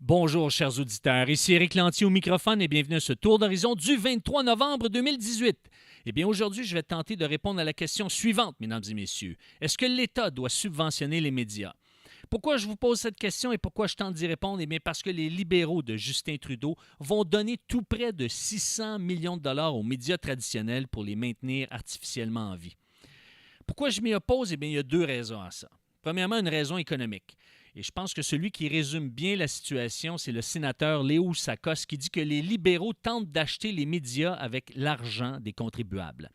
Bonjour, chers auditeurs. Ici Éric Lantier au microphone et bienvenue à ce tour d'horizon du 23 novembre 2018. Eh bien, aujourd'hui, je vais tenter de répondre à la question suivante, mesdames et messieurs. Est-ce que l'État doit subventionner les médias? Pourquoi je vous pose cette question et pourquoi je tente d'y répondre? Eh bien, parce que les libéraux de Justin Trudeau vont donner tout près de 600 millions de dollars aux médias traditionnels pour les maintenir artificiellement en vie. Pourquoi je m'y oppose? Eh bien, il y a deux raisons à ça. Premièrement, une raison économique. Et je pense que celui qui résume bien la situation, c'est le sénateur Léo Sakos qui dit que les libéraux tentent d'acheter les médias avec l'argent des contribuables.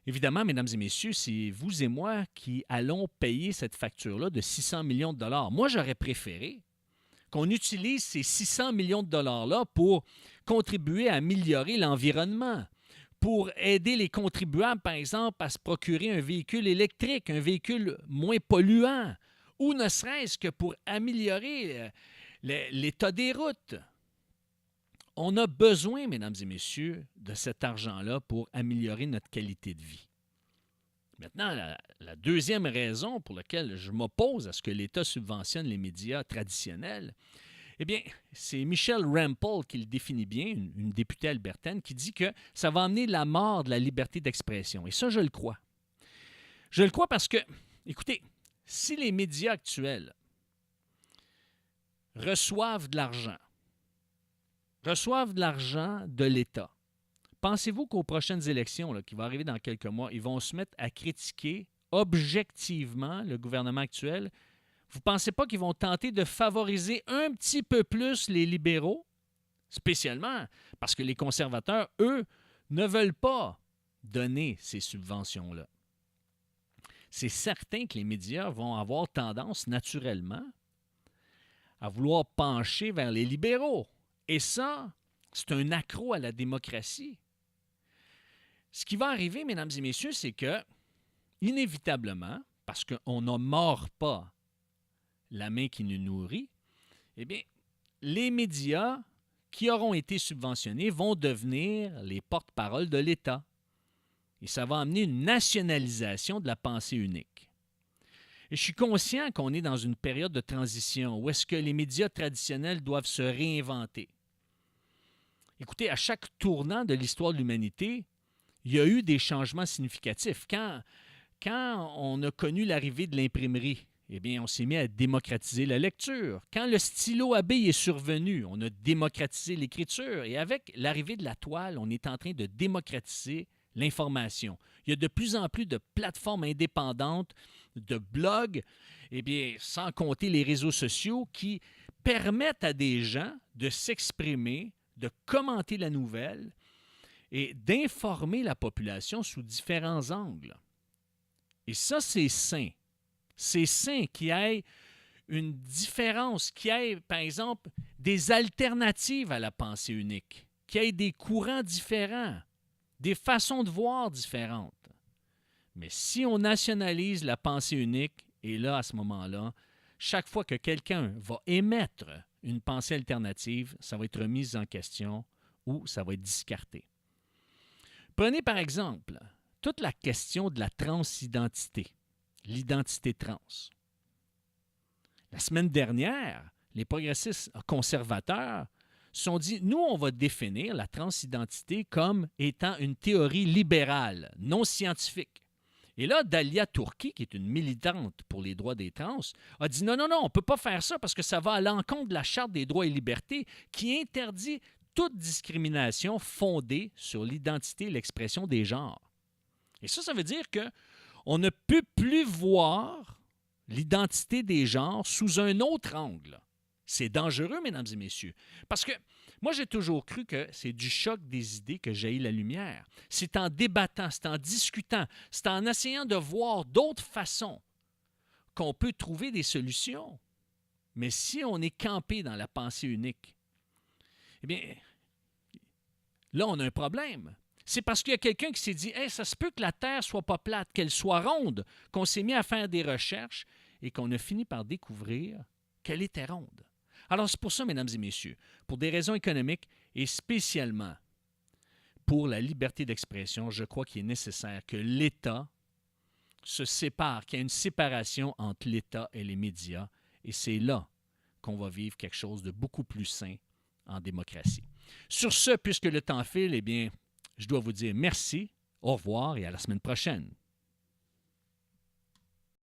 Évidemment, mesdames et messieurs, c'est vous et moi qui allons payer cette facture-là de 600 millions de dollars. Moi, j'aurais préféré qu'on utilise ces 600 millions de dollars-là pour contribuer à améliorer l'environnement, pour aider les contribuables, par exemple, à se procurer un véhicule électrique, un véhicule moins polluant, ou ne serait-ce que pour améliorer l'état des routes. On a besoin, mesdames et messieurs, de cet argent-là pour améliorer notre qualité de vie. Maintenant, la deuxième raison pour laquelle je m'oppose à ce que l'État subventionne les médias traditionnels, eh bien, c'est Michelle Rempel qui le définit bien, une députée albertaine, qui dit que ça va amener la mort de la liberté d'expression. Et ça, je le crois. Je le crois parce que, écoutez, si les médias actuels reçoivent de l'argent de l'État, pensez-vous qu'aux prochaines élections, là, qui vont arriver dans quelques mois, ils vont se mettre à critiquer objectivement le gouvernement actuel? Vous ne pensez pas qu'ils vont tenter de favoriser un petit peu plus les libéraux? Spécialement parce que les conservateurs, eux, ne veulent pas donner ces subventions-là. C'est certain que les médias vont avoir tendance naturellement à vouloir pencher vers les libéraux. Et ça, c'est un accroc à la démocratie. Ce qui va arriver, mesdames et messieurs, c'est que, inévitablement, parce qu'on ne mord pas la main qui nous nourrit, eh bien, les médias qui auront été subventionnés vont devenir les porte-parole de l'État. Et ça va amener une nationalisation de la pensée unique. Et je suis conscient qu'on est dans une période de transition où est-ce que les médias traditionnels doivent se réinventer. Écoutez, à chaque tournant de l'histoire de l'humanité, il y a eu des changements significatifs. Quand on a connu l'arrivée de l'imprimerie, eh bien, on s'est mis à démocratiser la lecture. Quand le stylo à billes est survenu, on a démocratisé l'écriture. Et avec l'arrivée de la toile, on est en train de démocratiser l'information. Il y a de plus en plus de plateformes indépendantes, de blogs, eh bien, sans compter les réseaux sociaux qui permettent à des gens de s'exprimer, de commenter la nouvelle et d'informer la population sous différents angles. Et ça, c'est sain. C'est sain qu'il y ait une différence, qu'il y ait, par exemple, des alternatives à la pensée unique, qu'il y ait des courants différents, des façons de voir différentes. Mais si on nationalise la pensée unique, et là, à ce moment-là, chaque fois que quelqu'un va émettre une pensée alternative, ça va être remis en question ou ça va être discarté. Prenez par exemple toute la question de la transidentité, l'identité trans. La semaine dernière, les progressistes conservateurs se sont dit, nous, on va définir la transidentité comme étant une théorie libérale, non scientifique. Et là, Dalia Turki, qui est une militante pour les droits des trans, a dit non, on ne peut pas faire ça parce que ça va à l'encontre de la Charte des droits et libertés qui interdit toute discrimination fondée sur l'identité et l'expression des genres. Et ça veut dire qu'on ne peut plus voir l'identité des genres sous un autre angle. C'est dangereux, mesdames et messieurs, parce que moi, j'ai toujours cru que c'est du choc des idées que jaillit la lumière. C'est en débattant, c'est en discutant, c'est en essayant de voir d'autres façons qu'on peut trouver des solutions. Mais si on est campé dans la pensée unique, eh bien, là, on a un problème. C'est parce qu'il y a quelqu'un qui s'est dit hey, « ça se peut que la Terre ne soit pas plate, qu'elle soit ronde », qu'on s'est mis à faire des recherches et qu'on a fini par découvrir qu'elle était ronde. Alors, c'est pour ça, mesdames et messieurs, pour des raisons économiques et spécialement pour la liberté d'expression, je crois qu'il est nécessaire que l'État se sépare, qu'il y ait une séparation entre l'État et les médias. Et c'est là qu'on va vivre quelque chose de beaucoup plus sain en démocratie. Sur ce, puisque le temps file, eh bien, je dois vous dire merci, au revoir et à la semaine prochaine.